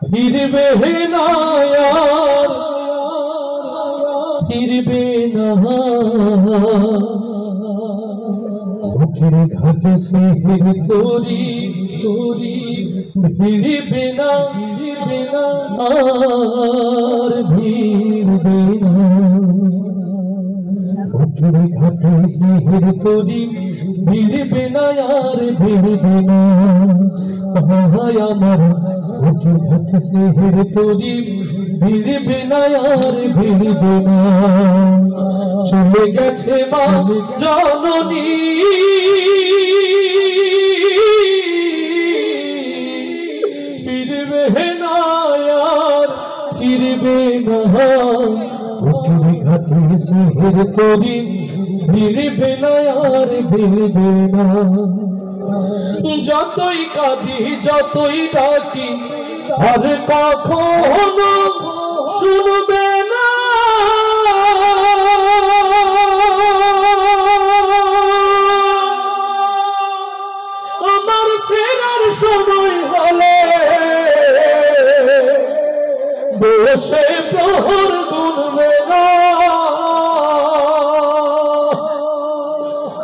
ফিরবে না यार ফিরবে না বুকের ঘাট से हिर तोरी ভিড়বে না আর ভিড়বে না বুকের ঘাট से हिर तोरी ভিড়বে না আর ভিড়বে না হায় আমার বুকের ঘাট से हिर तोरी ভিড়বে না আর ভিড়বে না চলে গেছে মা জননী ফিরবে না আর ফিরবে না বুকের ঘাট से हिर तोरी ভিড়বে না আর ভিড়বে না যতই কাঁদি যতই ডাকি আর কখনো শুনবে না আমার ফেরার সময় হলে বসে প্রহর গুনবে না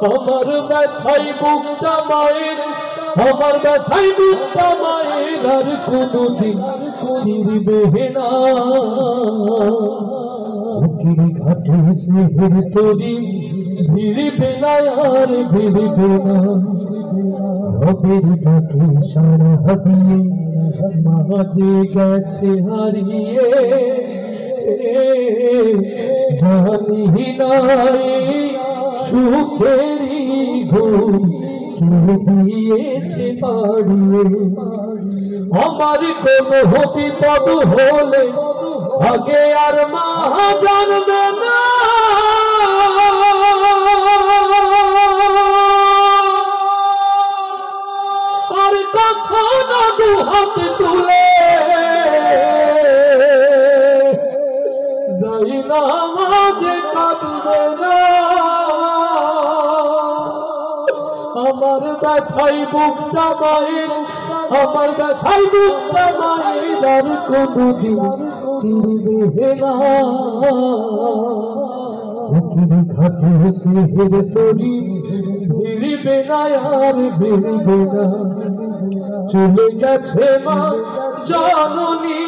আমার ব্যথাই বুকটা মায়ের আমার ব্যথাই বুকটা মায়ের আর কোনদিন চিরবে না বুকের ঘাট से हिर तोरी ভিড়বে না আর ভিড়বে না রবের ডাকে সাড়া দিয়ে মাঝে গেছে হারিয়ে জানি না সুখেরি ঘুম কে দিয়েছে পাড়িয়ে আমার কোনো বিপদ হলে আগে আর মা জানবে না আর কখনো দু হাত তুলে যাই না মাঝে কাঁদবে না আমার ব্যথাই বুকটা মায়ের আমার ব্যথাই বুকটা মায়ের আর কোনদিন চিরবে না বুকের ঘাট से हिर तोरी ভিড়বে না আর ভিড়বে না চলে গেছে মা জননী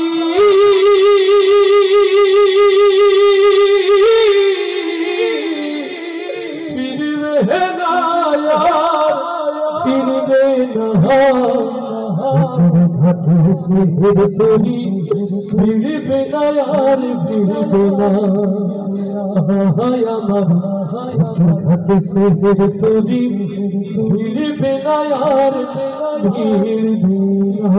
ফিরবে না यार ফিরবে না বুকের ঘাট से हिर तोरी ভিড়বে না আর ভিড়বে না হায় আমার বুকের ঘাট से हिर तोरी ভিড়বে না আর ভিড়বে না